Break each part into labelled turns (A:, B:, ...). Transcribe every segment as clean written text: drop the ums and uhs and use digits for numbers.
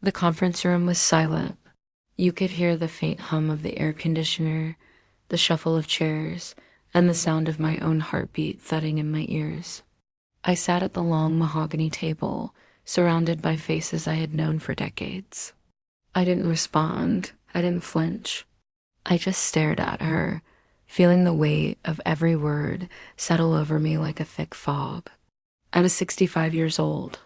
A: The conference room was silent. You could hear the faint hum of the air conditioner, the shuffle of chairs, and the sound of my own heartbeat thudding in my ears. I sat at the long mahogany table, surrounded by faces I had known for decades. I didn't respond. I didn't flinch. I just stared at her, feeling the weight of every word settle over me like a thick fog. I was 65 years old.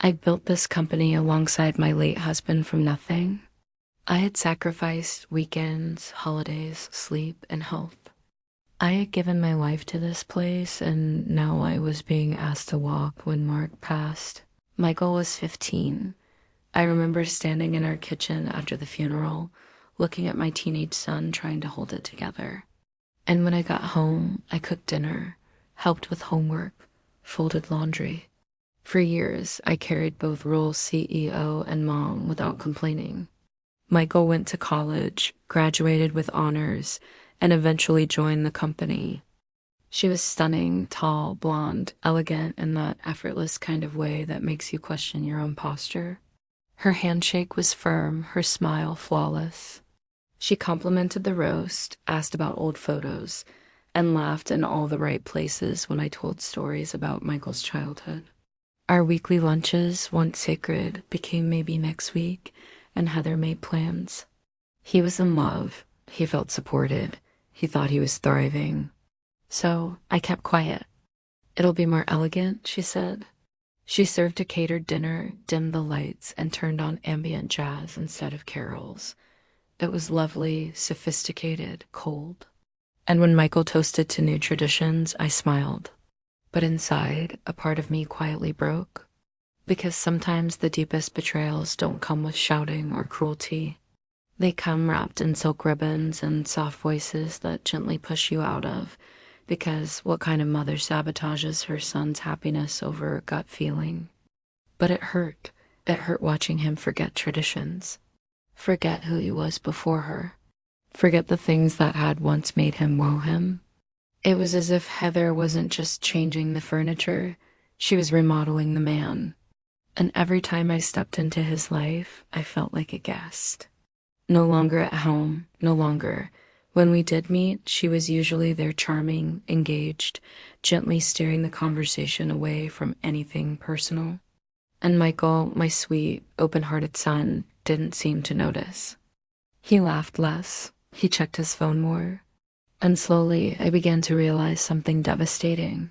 A: I built this company alongside my late husband from nothing. I had sacrificed weekends, holidays, sleep, and health. I had given my life to this place, and now I was being asked to walk when Mark passed. Michael was 15. I remember standing in our kitchen after the funeral, looking at my teenage son trying to hold it together. And when I got home, I cooked dinner, helped with homework, folded laundry. For years, I carried both roles CEO and mom without complaining. Michael went to college, graduated with honors, and eventually joined the company. She was stunning, tall, blonde, elegant in that effortless kind of way that makes you question your own posture. Her handshake was firm, her smile flawless. She complimented the roast, asked about old photos, and laughed in all the right places when I told stories about Michael's childhood. Our weekly lunches, once sacred, became maybe next week, and Heather made plans. He was in love. He felt supported. He thought he was thriving. So I kept quiet. "It'll be more elegant," she said. She served a catered dinner, dimmed the lights, and turned on ambient jazz instead of carols. It was lovely, sophisticated, cold. And when Michael toasted to new traditions, I smiled. But inside, a part of me quietly broke. Because sometimes the deepest betrayals don't come with shouting or cruelty. They come wrapped in silk ribbons and soft voices that gently push you out of. Because what kind of mother sabotages her son's happiness over a gut feeling? But it hurt. It hurt watching him forget traditions. Forget who he was before her. Forget the things that had once made him wow him. It was as if Heather wasn't just changing the furniture, she was remodeling the man. And every time I stepped into his life, I felt like a guest. No longer at home, no longer. When we did meet, she was usually there charming, engaged, gently steering the conversation away from anything personal. And Michael, my sweet, open-hearted son, didn't seem to notice. He laughed less. He checked his phone more. And slowly, I began to realize something devastating.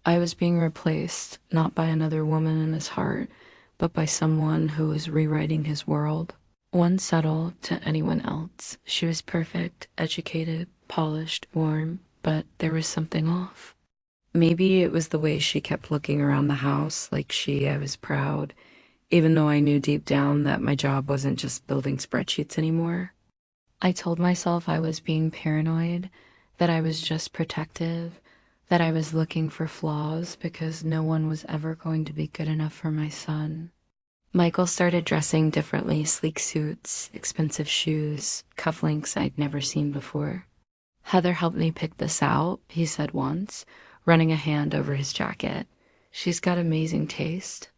A: I was being replaced, not by another woman in his heart, but by someone who was rewriting his world. One subtle to anyone else. She was perfect, educated, polished, warm, but there was something off. Maybe it was the way she kept looking around the house like I was proud, even though I knew deep down that my job wasn't just building spreadsheets anymore. I told myself I was being paranoid, that I was just protective, that I was looking for flaws because no one was ever going to be good enough for my son. Michael started dressing differently, sleek suits, expensive shoes, cufflinks I'd never seen before. "Heather helped me pick this out," he said once, running a hand over his jacket. "She's got amazing taste."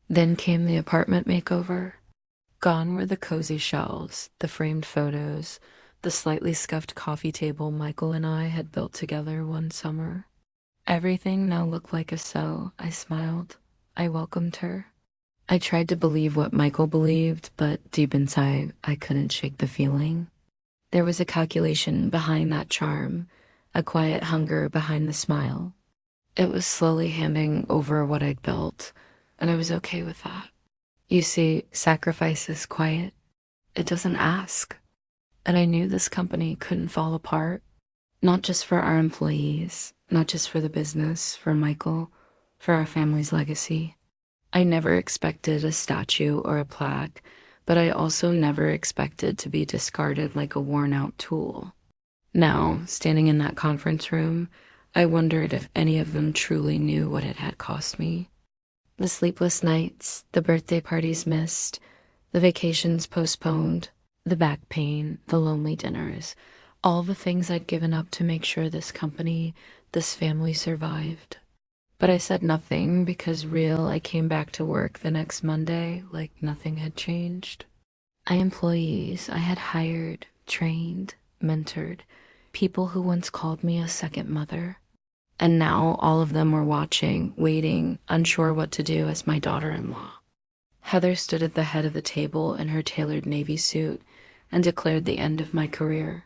A: Then came the apartment makeover. Gone were the cozy shelves, the framed photos, the slightly scuffed coffee table Michael and I had built together one summer. Everything now looked like a so. I smiled. I welcomed her. I tried to believe what Michael believed, but deep inside, I couldn't shake the feeling. There was a calculation behind that charm, a quiet hunger behind the smile. It was slowly handing over what I'd built, and I was okay with that. You see, sacrifice is quiet. It doesn't ask. And I knew this company couldn't fall apart, not just for our employees, not just for the business, for Michael, for our family's legacy. I never expected a statue or a plaque, but I also never expected to be discarded like a worn-out tool. Now, standing in that conference room, I wondered if any of them truly knew what it had cost me. The sleepless nights, the birthday parties missed, the vacations postponed, the back pain, the lonely dinners, all the things I'd given up to make sure this company, this family survived. But I said nothing because I came back to work the next Monday like nothing had changed. Employees I had hired, trained, mentored, people who once called me a second mother. And now all of them were watching, waiting, unsure what to do as my daughter-in-law. Heather stood at the head of the table in her tailored navy suit and declared the end of my career.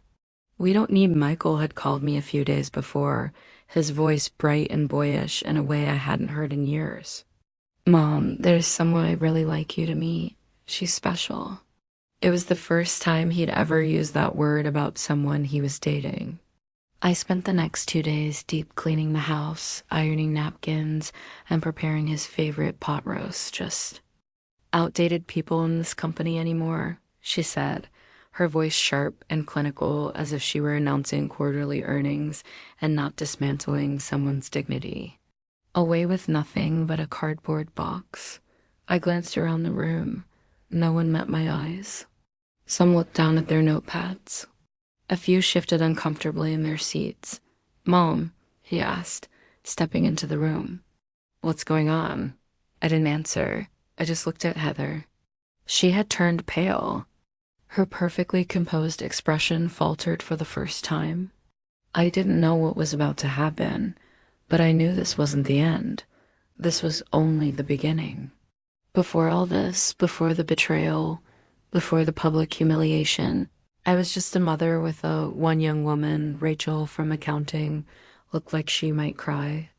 A: "We don't need Michael," had called me a few days before, his voice bright and boyish in a way I hadn't heard in years. "Mom, there's someone I'd really like you to meet. She's special." It was the first time he'd ever used that word about someone he was dating. I spent the next 2 days deep cleaning the house, ironing napkins, and preparing his favorite pot roast. Just outdated people in this company anymore, she said, her voice sharp and clinical as if she were announcing quarterly earnings and not dismantling someone's dignity. Away with nothing but a cardboard box, I glanced around the room. No one met my eyes. Some looked down at their notepads. A few shifted uncomfortably in their seats. "Mom," he asked, stepping into the room. "What's going on?" I didn't answer. I just looked at Heather. She had turned pale. Her perfectly composed expression faltered for the first time. I didn't know what was about to happen, but I knew this wasn't the end. This was only the beginning. Before all this, before the betrayal, before the public humiliation, I was just a mother with one young woman, Rachel from accounting, looked like she might cry.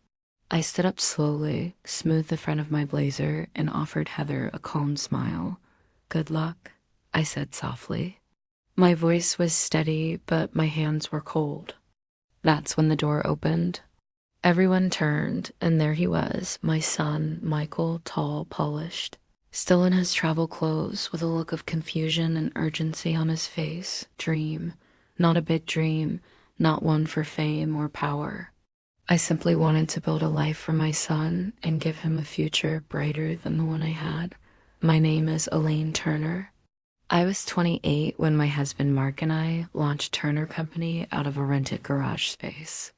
A: I stood up slowly, smoothed the front of my blazer, and offered Heather a calm smile. "Good luck," I said softly. My voice was steady, but my hands were cold. That's when the door opened. Everyone turned, and there he was, my son, Michael, tall, polished, still in his travel clothes, with a look of confusion and urgency on his face. Dream. Not a big dream, not one for fame or power. I simply wanted to build a life for my son and give him a future brighter than the one I had. My name is Elaine Turner. I was 28 when my husband Mark and I launched Turner Company out of a rented garage space.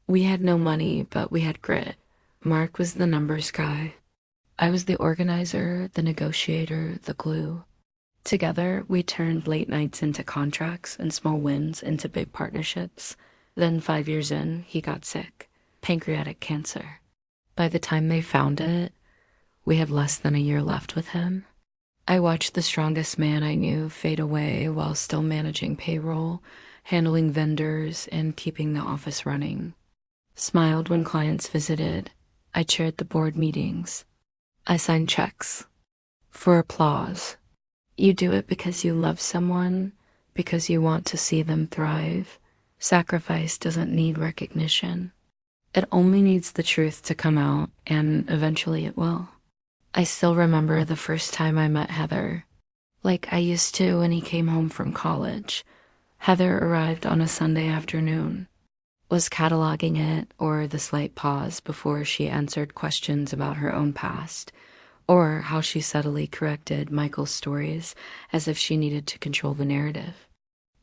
A: We had no money, but we had grit. Mark was the numbers guy. I was the organizer, the negotiator, the glue. Together, we turned late nights into contracts and small wins into big partnerships. Then 5 years in, he got sick. Pancreatic cancer. By the time they found it, we had less than a year left with him. I watched the strongest man I knew fade away while still managing payroll, handling vendors, and keeping the office running. Smiled when clients visited. I chaired the board meetings. I signed checks. For applause. You do it because you love someone, because you want to see them thrive. Sacrifice doesn't need recognition. It only needs the truth to come out, and eventually it will. I still remember the first time I met Heather, like I used to when he came home from college. Heather arrived on a Sunday afternoon, was cataloging it, or the slight pause before she answered questions about her own past, or how she subtly corrected Michael's stories as if she needed to control the narrative.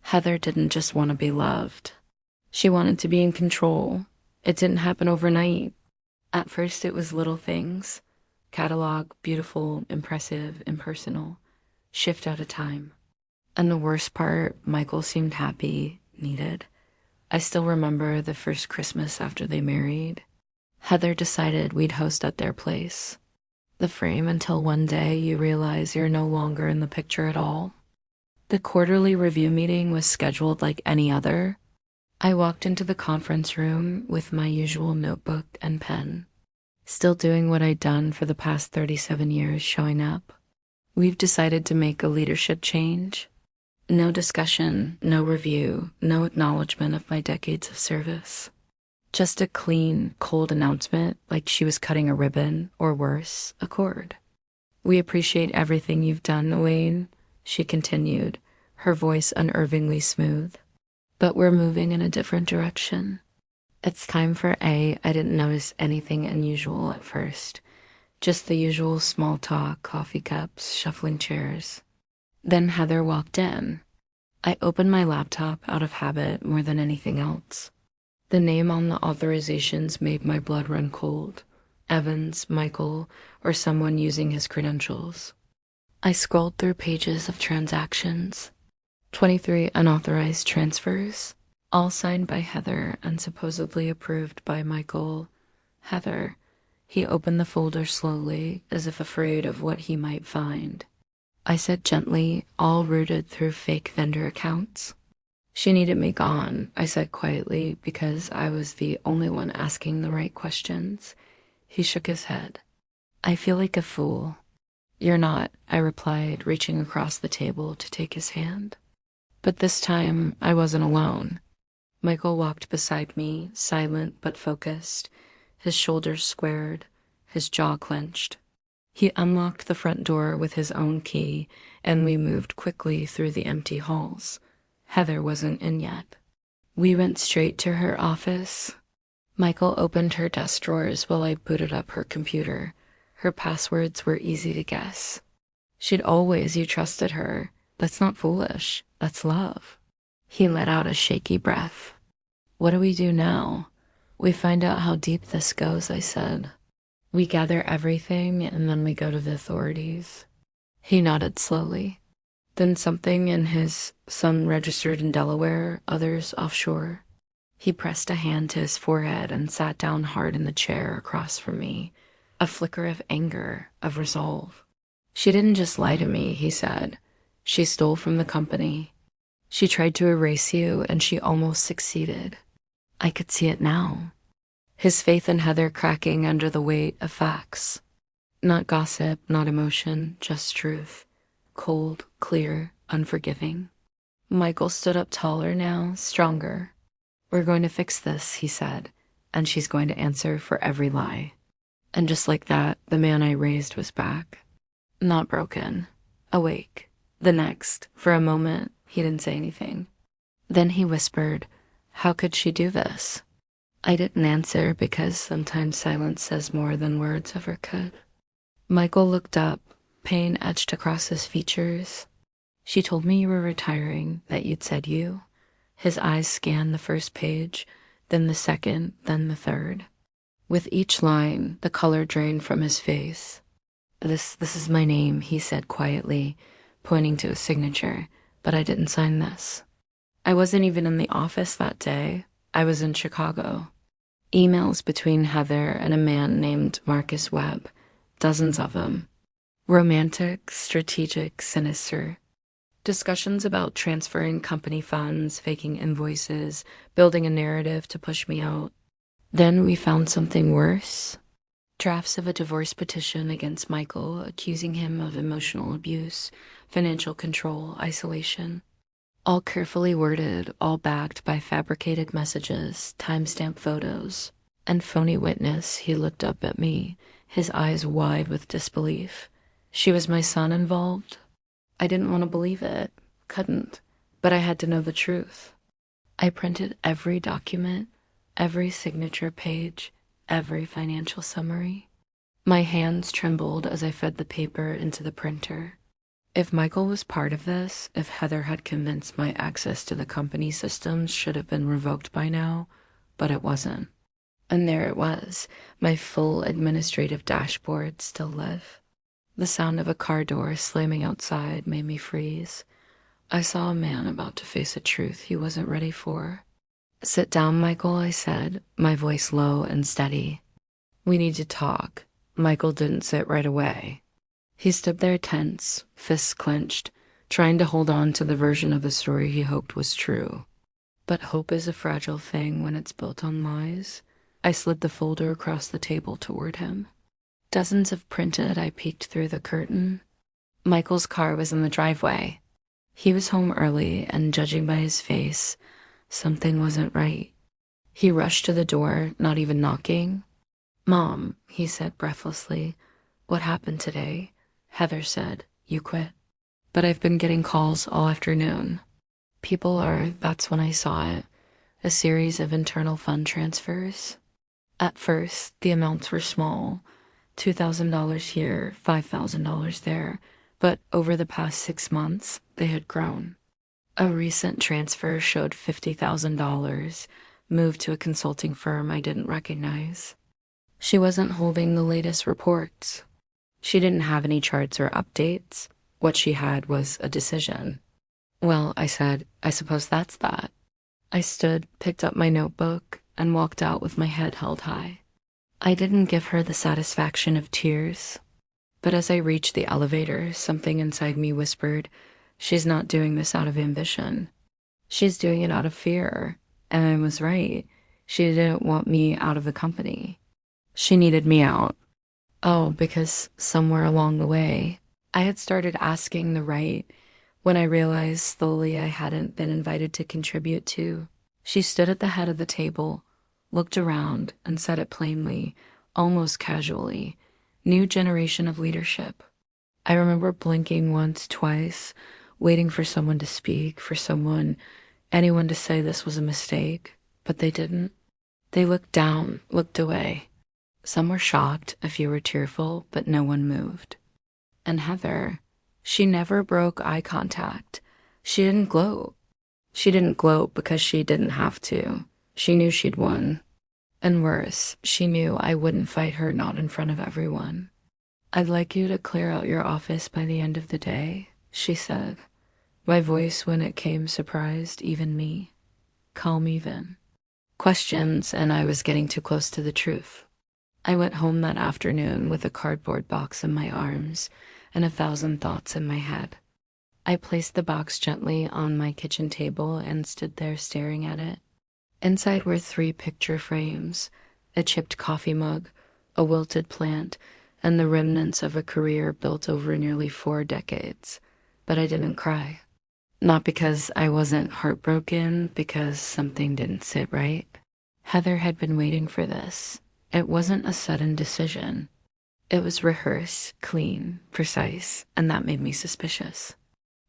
A: Heather didn't just want to be loved. She wanted to be in control. It didn't happen overnight. At first it was little things. Catalog, beautiful, impressive, impersonal. Shift at a time. And the worst part, Michael seemed happy, needed. I still remember the first Christmas after they married. Heather decided we'd host at their place. The frame until one day you realize you're no longer in the picture at all. The quarterly review meeting was scheduled like any other. I walked into the conference room with my usual notebook and pen. Still doing what I'd done for the past 37 years, showing up. We've decided to make a leadership change. No discussion, no review, no acknowledgement of my decades of service. Just a clean, cold announcement like she was cutting a ribbon, or worse, a cord. "We appreciate everything you've done, Elaine," she continued, her voice unervingly smooth. "But we're moving in a different direction. It's time for I didn't notice anything unusual at first. Just the usual small talk, coffee cups, shuffling chairs. Then Heather walked in. I opened my laptop out of habit more than anything else. The name on the authorizations made my blood run cold. Evans, Michael, or someone using his credentials. I scrolled through pages of transactions. 23 unauthorized transfers, all signed by Heather and supposedly approved by Michael. Heather. He opened the folder slowly, as if afraid of what he might find. I said gently, all routed through fake vendor accounts. She needed me gone, I said quietly, because I was the only one asking the right questions. He shook his head. I feel like a fool. You're not, I replied, reaching across the table to take his hand. But this time, I wasn't alone. Michael walked beside me, silent but focused, his shoulders squared, his jaw clenched. He unlocked the front door with his own key, and we moved quickly through the empty halls. Heather wasn't in yet. We went straight to her office. Michael opened her desk drawers while I booted up her computer. Her passwords were easy to guess. She'd always you trusted her. That's not foolish. That's love. He let out a shaky breath. What do we do now? We find out how deep this goes, I said. We gather everything and then we go to the authorities. He nodded slowly. Then something in his, some registered in Delaware, others offshore. He pressed a hand to his forehead and sat down hard in the chair across from me. A flicker of anger, of resolve. She didn't just lie to me, he said. She stole from the company. She tried to erase you and she almost succeeded. I could see it now. His faith in Heather cracking under the weight of facts. Not gossip, not emotion, just truth. Cold, clear, unforgiving. Michael stood up taller now, stronger. We're going to fix this, he said, and she's going to answer for every lie. And just like that, the man I raised was back. Not broken. Awake. The next, for a moment, he didn't say anything. Then he whispered, how could she do this? I didn't answer because sometimes silence says more than words ever could. Michael looked up, pain etched across his features. She told me you were retiring, that you'd said you. His eyes scanned the first page, then the second, then the third. With each line, the color drained from his face. This is my name, he said quietly, pointing to his signature, but I didn't sign this. I wasn't even in the office that day. I was in Chicago. Emails between Heather and a man named Marcus Webb, dozens of them. Romantic, strategic, sinister. Discussions about transferring company funds, faking invoices, building a narrative to push me out. Then we found something worse. Drafts of a divorce petition against Michael, accusing him of emotional abuse, financial control, isolation. All carefully worded, all backed by fabricated messages, timestamp photos. And phony witness, he looked up at me, his eyes wide with disbelief. She was my son involved? I didn't want to believe it, couldn't, but I had to know the truth. I printed every document, every signature page, every financial summary. My hands trembled as I fed the paper into the printer. If Michael was part of this, if Heather had convinced my access to the company systems should have been revoked by now, but it wasn't. And there it was, my full administrative dashboard still live. The sound of a car door slamming outside made me freeze. I saw a man about to face a truth he wasn't ready for. Sit down, Michael, I said, my voice low and steady. We need to talk. Michael didn't sit right away. He stood there tense, fists clenched, trying to hold on to the version of the story he hoped was true. But hope is a fragile thing when it's built on lies. I slid the folder across the table toward him. Dozens of printed, I peeked through the curtain. Michael's car was in the driveway. He was home early, and judging by his face, something wasn't right. He rushed to the door, not even knocking. Mom, he said breathlessly, what happened today? Heather said, you quit. But I've been getting calls all afternoon. That's when I saw it, a series of internal fund transfers. At first, the amounts were small, $2,000 here, $5,000 there, but over the past 6 months, they had grown. A recent transfer showed $50,000, moved to a consulting firm I didn't recognize. She wasn't holding the latest reports. She didn't have any charts or updates. What she had was a decision. Well, I said, I suppose that's that. I stood, picked up my notebook, and walked out with my head held high. I didn't give her the satisfaction of tears, but as I reached the elevator, something inside me whispered, she's not doing this out of ambition. She's doing it out of fear. And I was right. She didn't want me out of the company. She needed me out. Oh, because somewhere along the way, I had started asking the right when I realized slowly I hadn't been invited to contribute to. She stood at the head of the table, looked around, and said it plainly, almost casually, new generation of leadership. I remember blinking once, twice, waiting for someone to speak, anyone to say this was a mistake, but they didn't. They looked down, looked away. Some were shocked, a few were tearful, but no one moved. And Heather, she never broke eye contact. She didn't gloat. She didn't gloat because she didn't have to. She knew she'd won. And worse, she knew I wouldn't fight her, not in front of everyone. I'd like you to clear out your office by the end of the day, she said. My voice, when it came, surprised even me. Calm even. Questions, and I was getting too close to the truth. I went home that afternoon with a cardboard box in my arms and 1,000 thoughts in my head. I placed the box gently on my kitchen table and stood there staring at it. Inside were 3 picture frames, a chipped coffee mug, a wilted plant, and the remnants of a career built over nearly 4 decades. But I didn't cry. Not because I wasn't heartbroken, because something didn't sit right. Heather had been waiting for this. It wasn't a sudden decision. It was rehearsed, clean, precise, and that made me suspicious.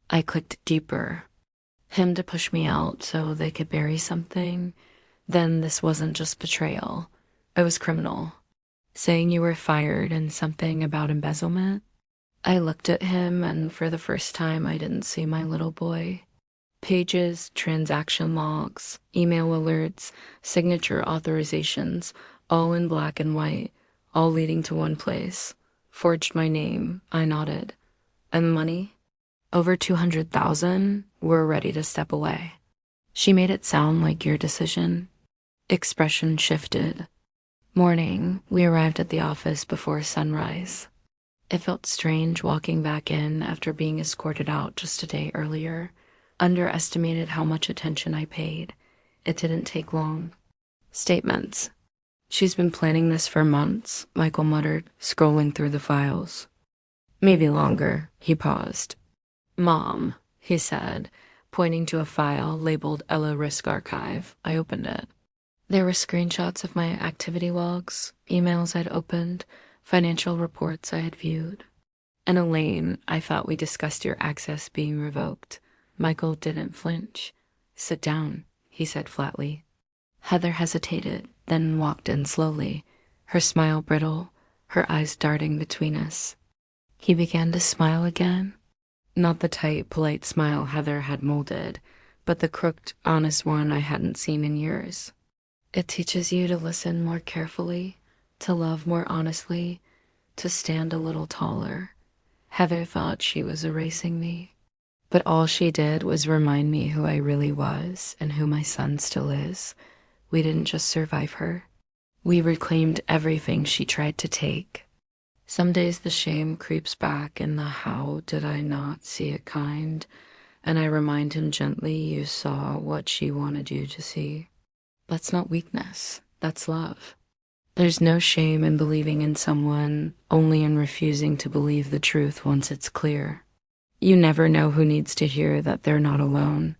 A: I clicked deeper. Him to push me out so they could bury something. Then this wasn't just betrayal. It was criminal. Saying you were fired and something about embezzlement. I looked at him, and for the first time I didn't see my little boy. Pages, transaction logs, email alerts, signature authorizations, all in black and white, all leading to one place. Forged my name. I nodded. And money? Over 200,000. We're ready to step away. She made it sound like your decision. Expression shifted. Morning, we arrived at the office before sunrise. It felt strange walking back in after being escorted out just a day earlier. Underestimated how much attention I paid. It didn't take long. Statements. She's been planning this for months, Michael muttered, scrolling through the files. Maybe longer. He paused. Mom, he said, pointing to a file labeled Ella Risk Archive. I opened it. There were screenshots of my activity logs, emails I'd opened, financial reports I had viewed. And Elaine, I thought we discussed your access being revoked. Michael didn't flinch. Sit down, he said flatly. Heather hesitated, then walked in slowly, her smile brittle, her eyes darting between us. He began to smile again. Not the tight, polite smile Heather had molded, but the crooked, honest one I hadn't seen in years. It teaches you to listen more carefully, to love more honestly, to stand a little taller. Heather thought she was erasing me, but all she did was remind me who I really was and who my son still is. We didn't just survive her. We reclaimed everything she tried to take. Some days the shame creeps back in the how did I not see it kind, and I remind him gently you saw what she wanted you to see. That's not weakness, that's love. There's no shame in believing in someone, only in refusing to believe the truth once it's clear. You never know who needs to hear that they're not alone.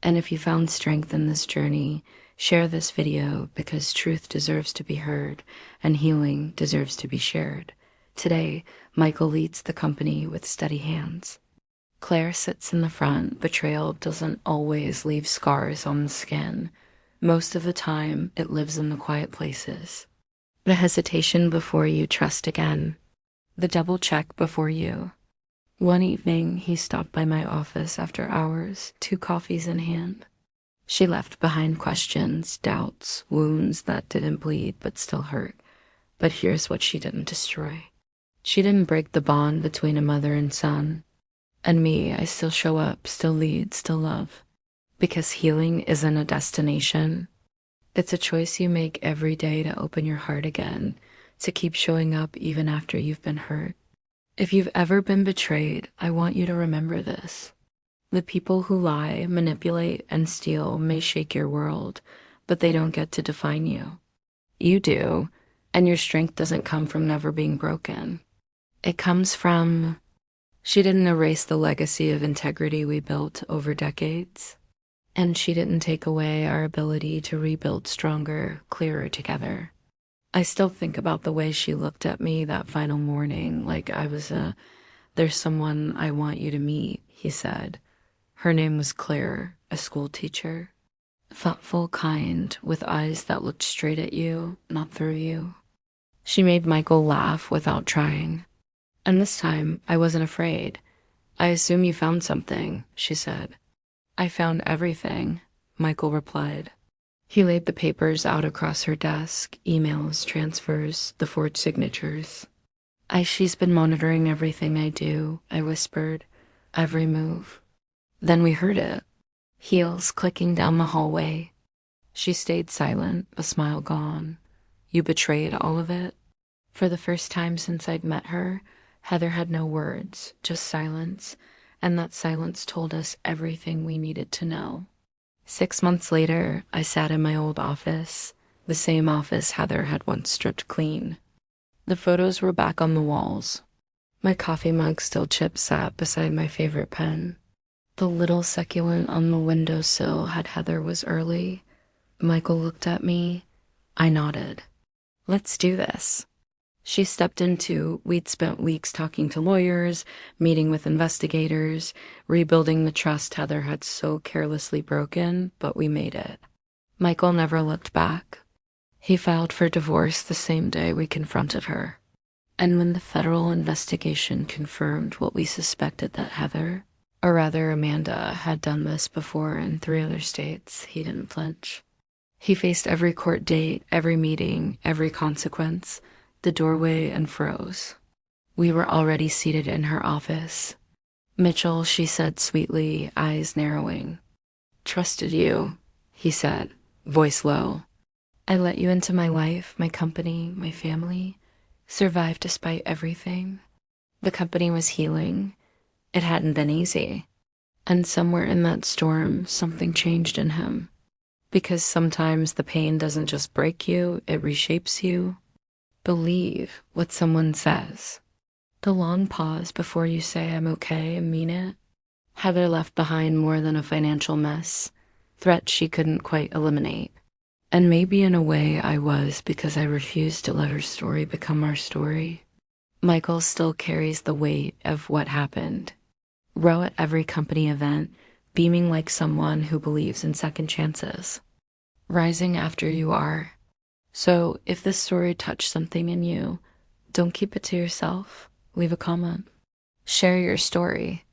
A: And if you found strength in this journey, share this video because truth deserves to be heard and healing deserves to be shared. Today, Michael leads the company with steady hands. Claire sits in the front. Betrayal doesn't always leave scars on the skin. Most of the time, it lives in the quiet places. The hesitation before you trust again. The double check before you. One evening, he stopped by my office after hours, 2 coffees in hand. She left behind questions, doubts, wounds that didn't bleed but still hurt. But here's what she didn't destroy. She didn't break the bond between a mother and son. And me, I still show up, still lead, still love. Because healing isn't a destination. It's a choice you make every day to open your heart again, to keep showing up even after you've been hurt. If you've ever been betrayed, I want you to remember this. The people who lie, manipulate, and steal may shake your world, but they don't get to define you. You do, and your strength doesn't come from never being broken. It comes from... She didn't erase the legacy of integrity we built over decades, and she didn't take away our ability to rebuild stronger, clearer together. I still think about the way she looked at me that final morning, like I was there's someone I want you to meet, he said. Her name was Claire, a school teacher. Thoughtful, kind, with eyes that looked straight at you, not through you. She made Michael laugh without trying. And this time, I wasn't afraid. I assume you found something, she said. I found everything, Michael replied. He laid the papers out across her desk, emails, transfers, the forged signatures. She's been monitoring everything I do, I whispered, every move. Then we heard it, heels clicking down the hallway. She stayed silent, a smile gone. You betrayed all of it? For the first time since I'd met her, Heather had no words, just silence, and that silence told us everything we needed to know. 6 months later, I sat in my old office, the same office Heather had once stripped clean. The photos were back on the walls. My coffee mug still chip sat beside my favorite pen. The little succulent on the windowsill had Heather was early. Michael looked at me. I nodded. Let's do this. She stepped into, we'd spent weeks talking to lawyers, meeting with investigators, rebuilding the trust Heather had so carelessly broken, but we made it. Michael never looked back. He filed for divorce the same day we confronted her. And when the federal investigation confirmed what we suspected that Heather, or rather Amanda, had done this before in 3 other states, he didn't flinch. He faced every court date, every meeting, every consequence, the doorway, and froze. We were already seated in her office. Mitchell, she said sweetly, eyes narrowing. Trusted you, he said, voice low. I let you into my life, my company, my family, survived despite everything. The company was healing. It hadn't been easy. And somewhere in that storm, something changed in him. Because sometimes the pain doesn't just break you, it reshapes you. Believe what someone says. The long pause before you say I'm okay and mean it. Heather left behind more than a financial mess, threats she couldn't quite eliminate. And maybe in a way I was, because I refused to let her story become our story. Michael still carries the weight of what happened. Row at every company event, beaming like someone who believes in second chances. Rising after you are. So if this story touched something in you, don't keep it to yourself. Leave a comment. Share your story.